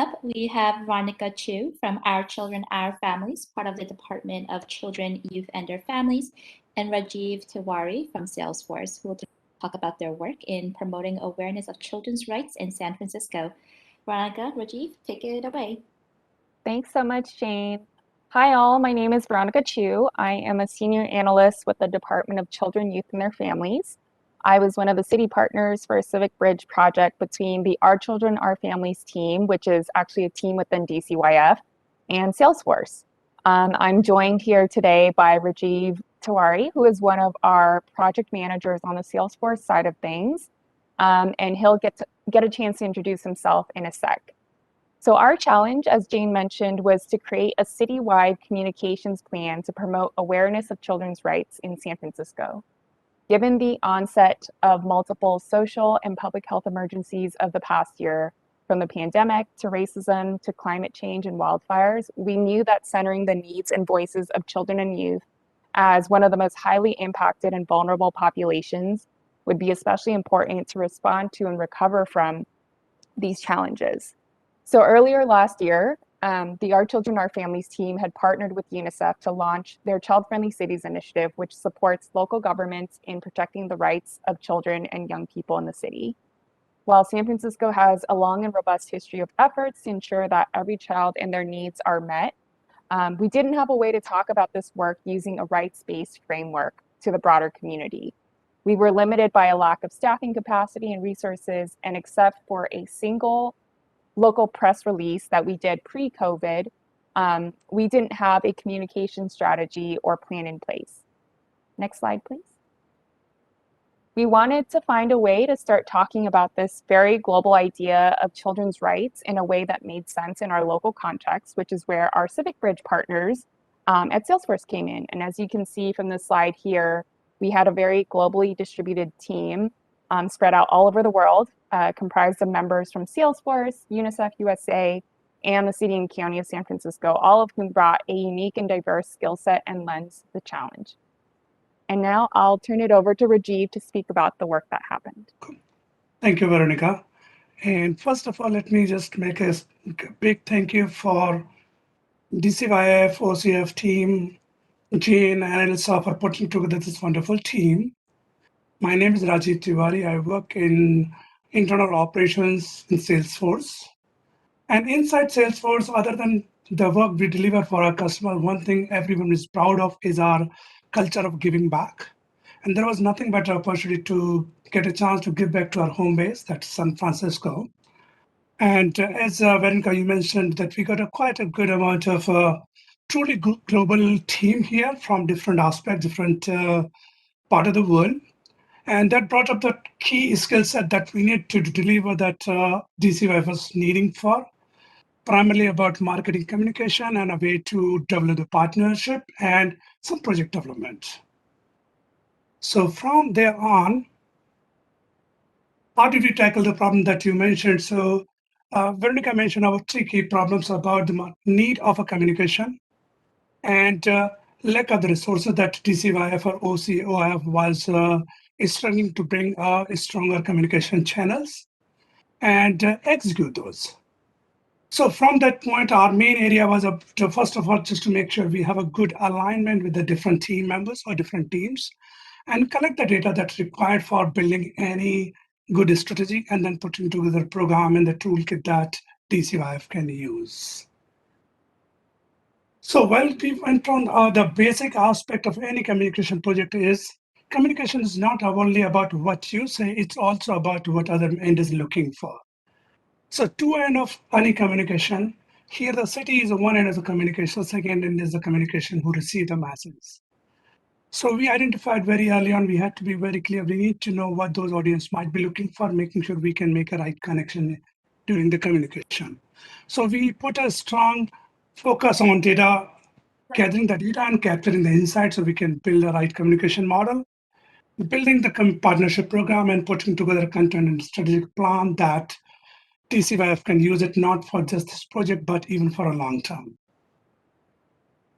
up, we have Veronica Chu from Our Children, Our Families, part of the Department of Children, Youth, and Their Families, and Rajiv Tiwari from Salesforce, who will talk about their work in promoting awareness of children's rights in San Francisco. Veronica, Rajiv, take it away. Thanks so much, Jane. Hi all, my name is Veronica Chu. I am a senior analyst with the Department of Children, Youth, and Their Families. I was one of the city partners for a Civic Bridge project between the Our Children, Our Families team, which is actually a team within DCYF, and Salesforce. I'm joined here today by Rajiv Tiwari, who is one of our project managers on the Salesforce side of things, and he'll get a chance to introduce himself in a sec. So our challenge, as Jane mentioned, was to create a citywide communications plan to promote awareness of children's rights in San Francisco. Given the onset of multiple social and public health emergencies of the past year, from the pandemic to racism to climate change and wildfires, we knew that centering the needs and voices of children and youth as one of the most highly impacted and vulnerable populations would be especially important to respond to and recover from these challenges. So earlier last year, the Our Children, Our Families team had partnered with UNICEF to launch their Child Friendly Cities initiative, which supports local governments in protecting the rights of children and young people in the city. While San Francisco has a long and robust history of efforts to ensure that every child and their needs are met, we didn't have a way to talk about this work using a rights-based framework to the broader community. We were limited by a lack of staffing capacity and resources, and except for a single local press release that we did pre-COVID, we didn't have a communication strategy or plan in place. Next slide, please. We wanted to find a way to start talking about this very global idea of children's rights in a way that made sense in our local context, which is where our Civic Bridge partners at Salesforce came in. And as you can see from the slide here, we had a very globally distributed team spread out all over the world, comprised of members from Salesforce, UNICEF USA, and the City and County of San Francisco, all of whom brought a unique and diverse skill set and lens to the challenge. And now I'll turn it over to Rajiv to speak about the work that happened. Thank you, Veronica. And first of all, let me just make a big thank you for DCYF, OCF team, Jane and Elsa for putting together this wonderful team. My name is Rajiv Tiwari. I work in internal operations in Salesforce. And inside Salesforce, other than the work we deliver for our customer, one thing everyone is proud of is our culture of giving back. And there was nothing better opportunity to get a chance to give back to our home base, that's San Francisco. And as Veronica, you mentioned that we got quite a good amount of truly global team here from different aspects, different part of the world. And that brought up the key skill set that we need to deliver that DCYF was needing for, primarily about marketing communication and a way to develop the partnership and some project development. So from there on, how did we tackle the problem that you mentioned? So Veronica mentioned our three key problems about the need of a communication and lack of the resources that DCYF or OCOF was struggling to bring stronger communication channels and execute those. So from that point, our main area was to, first of all, just to make sure we have a good alignment with the different team members or different teams and collect the data that's required for building any good strategy and then putting together a program and the toolkit that DCYF can use. So while we went on the basic aspect of any communication project is communication is not only about what you say, it's also about what other end is looking for. So two end of any communication, here the city is one end of the communication, second end is the communication who receive the messages. So we identified very early on, we had to be very clear. We need to know what those audience might be looking for, making sure we can make a right connection during the communication. So we put a strong focus on data, gathering the data and capturing the insights so we can build a right communication model, building the partnership program and putting together a content and strategic plan that DCYF can use it not for just this project, but even for a long term.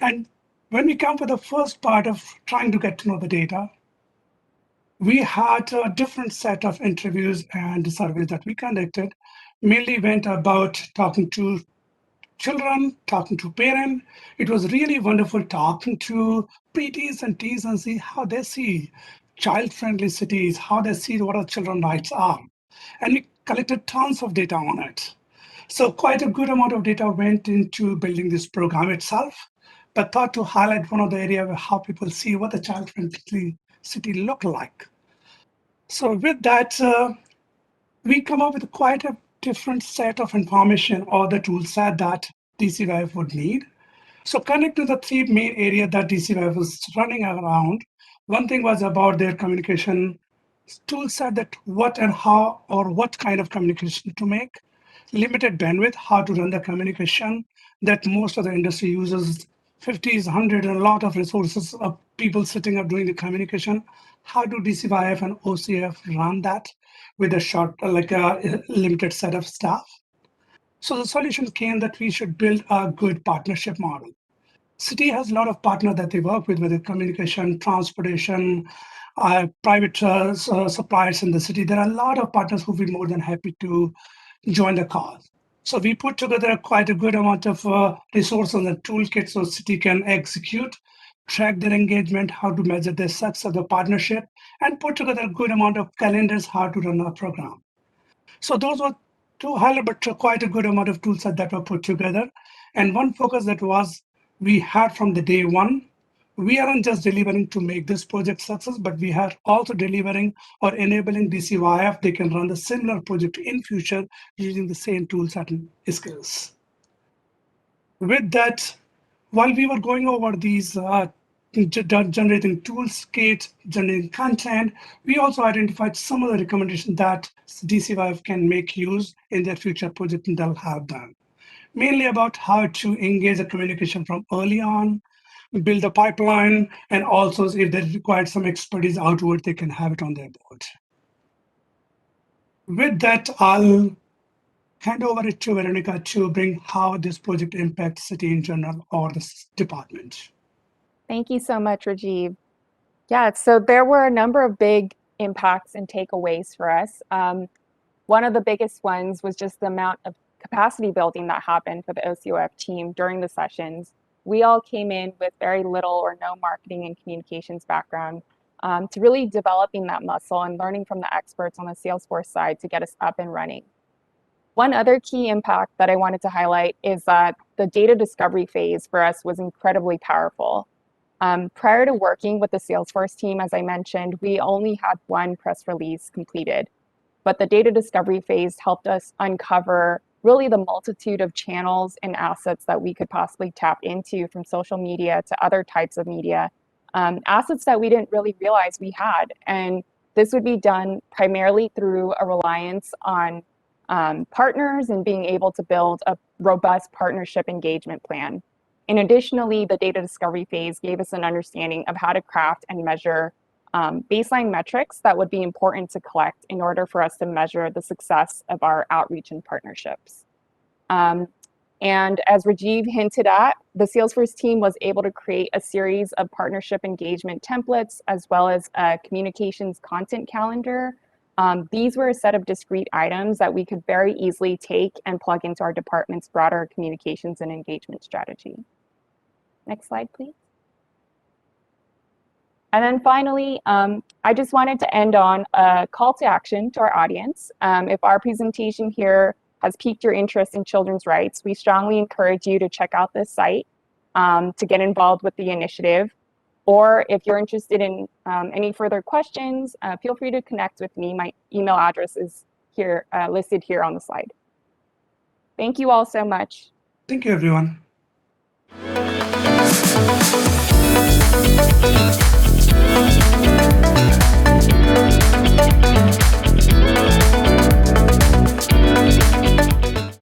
And when we come for the first part of trying to get to know the data, we had a different set of interviews and surveys that we conducted, mainly went about talking to children, talking to parents. It was really wonderful talking to preteens and teens and see how they see child-friendly cities, how they see what our children's rights are. And we collected tons of data on it. So quite a good amount of data went into building this program itself, but thought to highlight one of the areas where how people see what the child-friendly city look like. So with that, we come up with quite a different set of information or the tool set that DCYF would need. So connect to the three main areas that DCYF was running around. One thing was about their communication tool set, that what and how or what kind of communication to make, limited bandwidth, how to run the communication that most of the industry uses 50s, 100, and a lot of resources of people sitting up doing the communication. How do DCYF and OCF run that with a short, like a limited set of staff? So the solution came that we should build a good partnership model. City has a lot of partners that they work with, whether communication, transportation, private suppliers in the city. There are a lot of partners who will be more than happy to join the cause. So we put together quite a good amount of resources and toolkit so city can execute, track their engagement, how to measure the success of the partnership, and put together a good amount of calendars, how to run our program. So those were two highlight, but quite a good amount of tool set that were put together. And one focus that was we had from the day one, we aren't just delivering to make this project success, but we are also delivering or enabling DCYF. They can run the similar project in future using the same tool set and skills. With that, while we were going over these generating toolkit, generating content, we also identified some of the recommendations that DCYF can make use in their future project and they'll have done. Mainly about how to engage the communication from early on, build a pipeline, and also if they require some expertise outward, they can have it on their board. With that, I'll hand over it to Veronica to bring how this project impacts city in general or this department. Thank you so much, Rajiv. Yeah, so there were a number of big impacts and takeaways for us. One of the biggest ones was just the amount of capacity building that happened for the OCOF team during the sessions. We all came in with very little or no marketing and communications background to really developing that muscle and learning from the experts on the Salesforce side to get us up and running. One other key impact that I wanted to highlight is that the data discovery phase for us was incredibly powerful. Prior to working with the Salesforce team, as I mentioned, we only had one press release completed, but the data discovery phase helped us uncover really the multitude of channels and assets that we could possibly tap into, from social media to other types of media, assets that we didn't really realize we had. And this would be done primarily through a reliance on partners and being able to build a robust partnership engagement plan. And additionally, the data discovery phase gave us an understanding of how to craft and measure baseline metrics that would be important to collect in order for us to measure the success of our outreach and partnerships. And as Rajiv hinted at, the Salesforce team was able to create a series of partnership engagement templates as well as a communications content calendar. These were a set of discrete items that we could very easily take and plug into our department's broader communications and engagement strategy. Next slide, please. And then finally, I just wanted to end on a call to action to our audience. If our presentation here has piqued your interest in children's rights, we strongly encourage you to check out this site to get involved with the initiative. Or if you're interested in any further questions, feel free to connect with me. My email address is here listed here on the slide. Thank you all so much. Thank you, everyone.